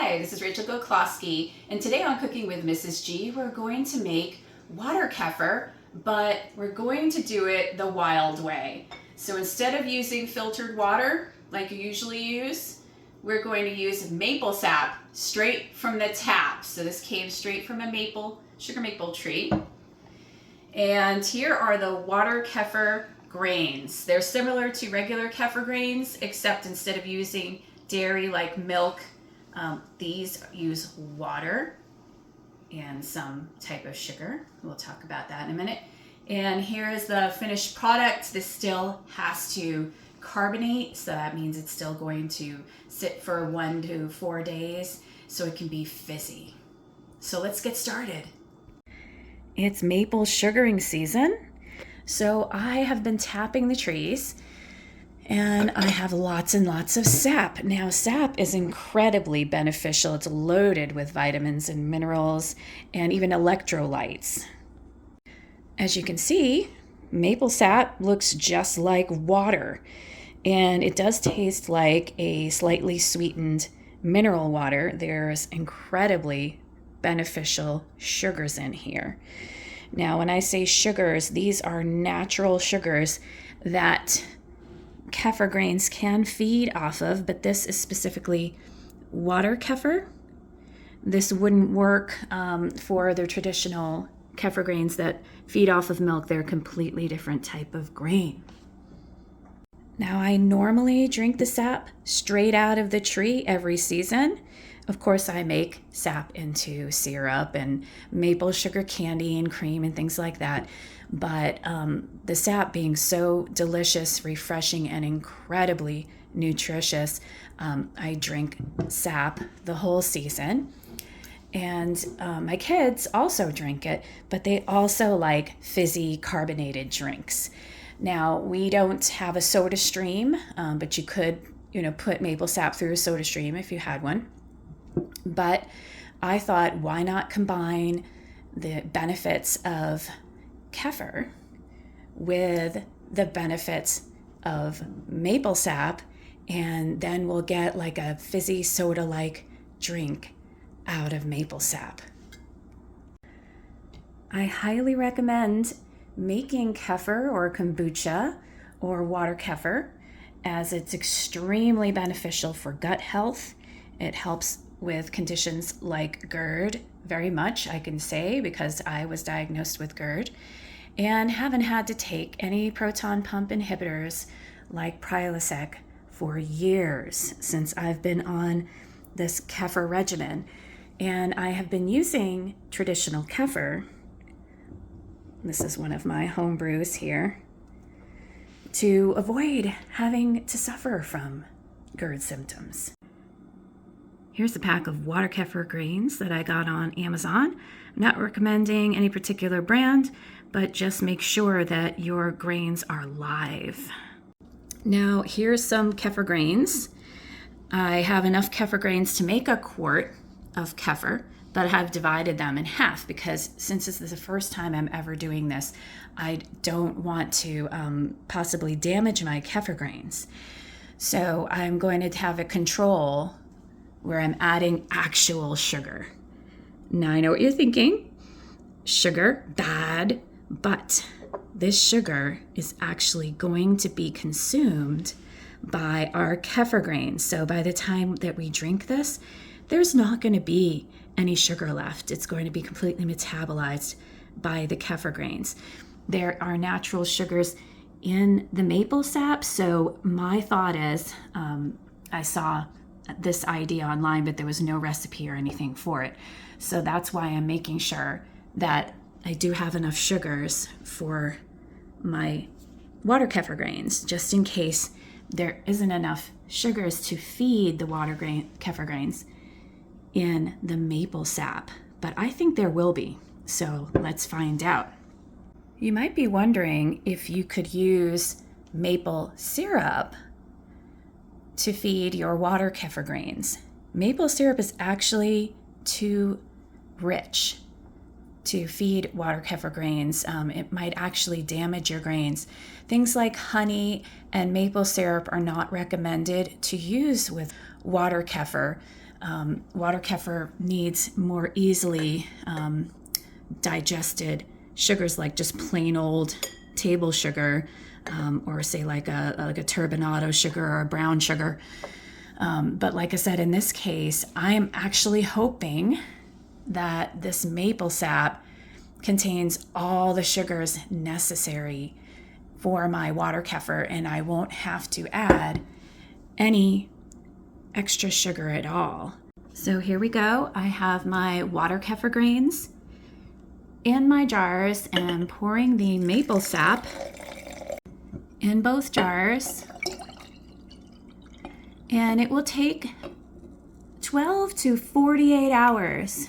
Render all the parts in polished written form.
Hi, this is Rachel Goclawski, and today on Cooking with Mrs. G, we're going to make water kefir, but we're going to do it the wild way. So instead of using filtered water like you usually use, we're going to use maple sap straight from the tap. So this came straight from a sugar maple tree. And here are the water kefir grains. They're similar to regular kefir grains, except instead of using dairy like milk, these use water and some type of sugar. We'll talk about that in a minute. And here is the finished product. This still has to carbonate, so that means it's still going to sit for 1 to 4 days so it can be fizzy. So let's get started. It's maple sugaring season, so I have been tapping the trees and I have lots and lots of sap. Now, sap is incredibly beneficial. It's loaded with vitamins and minerals and even electrolytes. As you can see, maple sap looks just like water, and it does taste like a slightly sweetened mineral water. There's incredibly beneficial sugars in here. Now, when I say sugars, these are natural sugars that kefir grains can feed off of, but this is specifically water kefir. This wouldn't work for the traditional kefir grains that feed off of milk. They're a completely different type of grain. Now, I normally drink the sap straight out of the tree every season. Of course, I make sap into syrup and maple sugar candy and cream and things like that. But the sap being so delicious, refreshing, and incredibly nutritious, I drink sap the whole season. And my kids also drink it, but they also like fizzy carbonated drinks. Now, we don't have a soda stream, but you could, put maple sap through a soda stream if you had one. But I thought, why not combine the benefits of kefir with the benefits of maple sap, and then we'll get like a fizzy soda-like drink out of maple sap. I highly recommend making kefir or kombucha or water kefir, as it's extremely beneficial for gut health. It helps with conditions like GERD very much, I can say, because I was diagnosed with GERD and haven't had to take any proton pump inhibitors like Prilosec for years since I've been on this kefir regimen. And I have been using traditional kefir. This is one of my home brews here, to avoid having to suffer from GERD symptoms. Here's a pack of water kefir grains that I got on Amazon. I'm not recommending any particular brand, but just make sure that your grains are live. Now, here's some kefir grains. I have enough kefir grains to make a quart of kefir, but I have divided them in half because since this is the first time I'm ever doing this, I don't want to possibly damage my kefir grains. So I'm going to have a control where I'm adding actual sugar. Now, I know what you're thinking. Sugar, bad, but this sugar is actually going to be consumed by our kefir grains. So by the time that we drink this, there's not going to be any sugar left. It's going to be completely metabolized by the kefir grains. There are natural sugars in the maple sap. So my thought is, I saw this idea online, but there was no recipe or anything for it. So that's why I'm making sure that I do have enough sugars for my water kefir grains, just in case there isn't enough sugars to feed the kefir grains in the maple sap. But I think there will be, so let's find out. You might be wondering if you could use maple syrup to feed your water kefir grains. Maple syrup is actually too rich to feed water kefir grains. It might actually damage your grains. Things like honey and maple syrup are not recommended to use with water kefir. Water kefir needs more easily digested sugars, like just plain old table sugar, or say like a turbinado sugar or a brown sugar. But like I said, in this case, I am actually hoping that this maple sap contains all the sugars necessary for my water kefir, and I won't have to add any extra sugar at all. So here we go. I have my water kefir grains in my jars, and I'm pouring the maple sap in both jars. And it will take 12 to 48 hours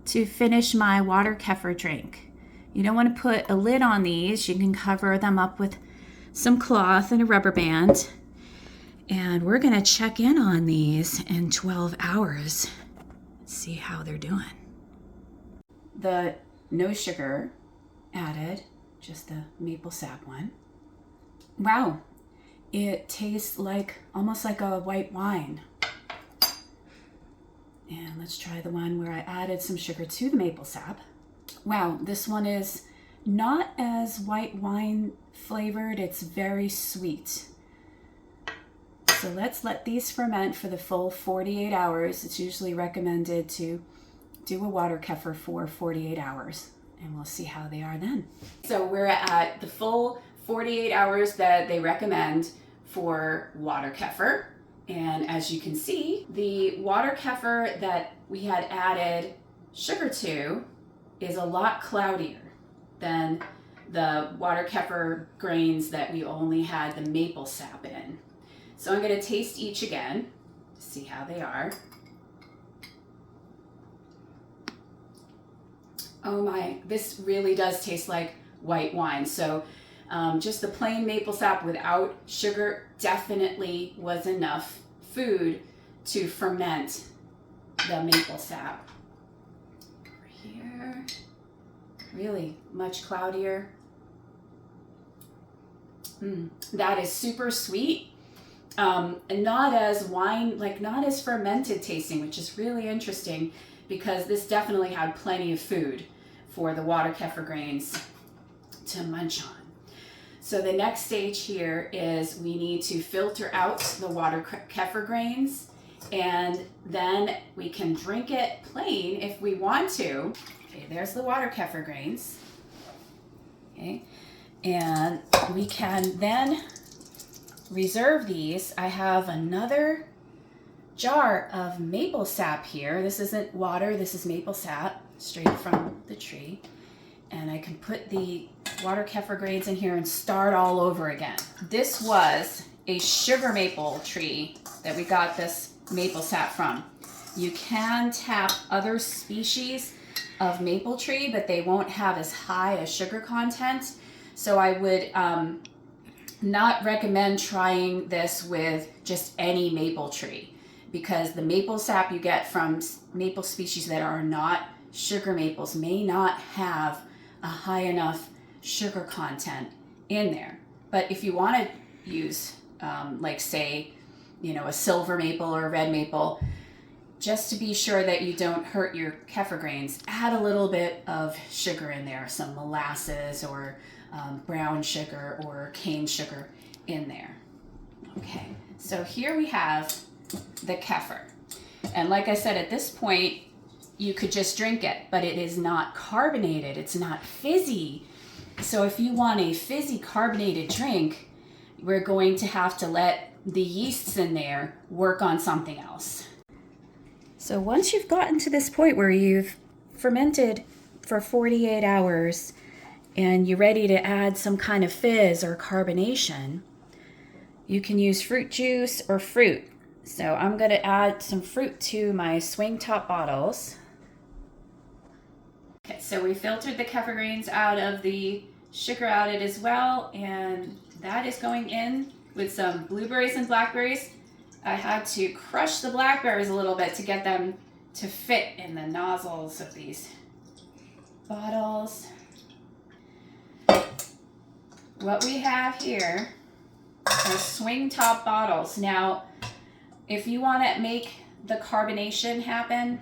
to finish my water kefir drink. You don't want to put a lid on these. You can cover them up with some cloth and a rubber band. And we're going to check in on these in 12 hours. See how they're doing. The no sugar added, just the maple sap one. Wow, it tastes like almost like a white wine. And let's try the one where I added some sugar to the maple sap. Wow, this one is not as white wine flavored. It's very sweet. So let's let these ferment for the full 48 hours. It's usually recommended to do a water kefir for 48 hours, and we'll see how they are then. So we're at the full 48 hours that they recommend for water kefir. And as you can see, the water kefir that we had added sugar to is a lot cloudier than the water kefir grains that we only had the maple sap in. So I'm going to taste each again to see how they are. Oh my, this really does taste like white wine. So just the plain maple sap without sugar definitely was enough food to ferment the maple sap. Over here, really much cloudier. That is super sweet. And not as wine, like not as fermented tasting, which is really interesting because this definitely had plenty of food for the water kefir grains to munch on. So the next stage here is we need to filter out the water kefir grains, and then we can drink it plain if we want to. Okay, there's the water kefir grains. Okay, and we can then reserve these. I have another jar of maple sap here. This isn't water, this is maple sap straight from the tree. And I can put the water kefir grains in here and start all over again. This was a sugar maple tree that we got this maple sap from. You can tap other species of maple tree, but they won't have as high a sugar content. So I would not recommend trying this with just any maple tree, because the maple sap you get from maple species that are not sugar maples may not have a high enough sugar content in there. But if you want to use like say, you know, a silver maple or a red maple, just to be sure that you don't hurt your kefir grains, add a little bit of sugar in there, some molasses or brown sugar or cane sugar in there. Okay, so here we have the kefir. And like I said, at this point, you could just drink it, but it is not carbonated, it's not fizzy. So if you want a fizzy carbonated drink, we're going to have to let the yeasts in there work on something else. So once you've gotten to this point where you've fermented for 48 hours and you're ready to add some kind of fizz or carbonation, you can use fruit juice or fruit. So I'm going to add some fruit to my swing top bottles. Okay, so we filtered the kefir grains out of the sugar out it as well, and that is going in with some blueberries and blackberries. I had to crush the blackberries a little bit to get them to fit in the nozzles of these bottles. What we have here are swing top bottles. Now, if you want to make the carbonation happen,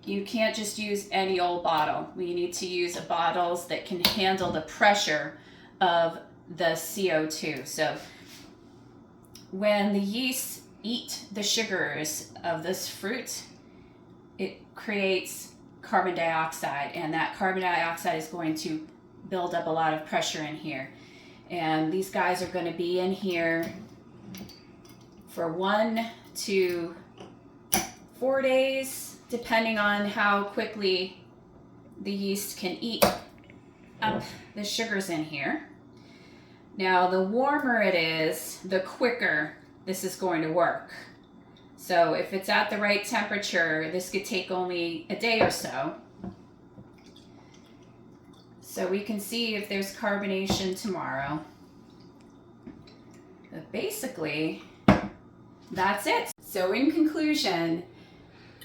you can't just use any old bottle. We need to use bottles that can handle the pressure of the CO2. So when the yeast eat the sugars of this fruit, it creates carbon dioxide, and that carbon dioxide is going to build up a lot of pressure in here. And these guys are going to be in here for 1 to 4 days, depending on how quickly the yeast can eat up the sugars in here. Now, the warmer it is, the quicker this is going to work. So if it's at the right temperature, this could take only a day or so. So we can see if there's carbonation tomorrow. But basically, that's it. So in conclusion,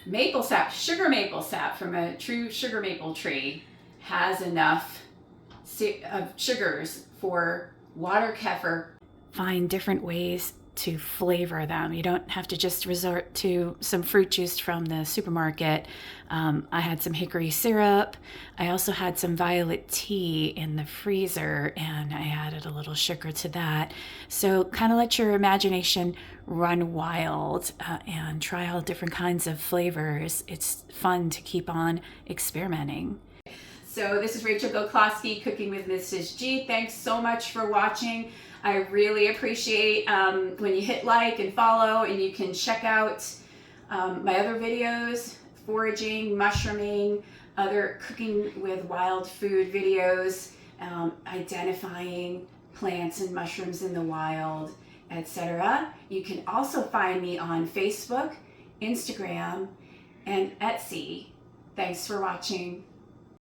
maple sap, sugar maple sap from a true sugar maple tree has enough sugars for water kefir. Find different ways to flavor them. You don't have to just resort to some fruit juice from the supermarket. I had some hickory syrup. I also had some violet tea in the freezer, and I added a little sugar to that. So kind of let your imagination run wild and try all different kinds of flavors. It's fun to keep on experimenting. So this is Rachel Goclawski, Cooking with Mrs. G. Thanks so much for watching. I really appreciate when you hit like and follow, and you can check out my other videos, foraging, mushrooming, other cooking with wild food videos, identifying plants and mushrooms in the wild, etc. You can also find me on Facebook, Instagram, and Etsy. Thanks for watching.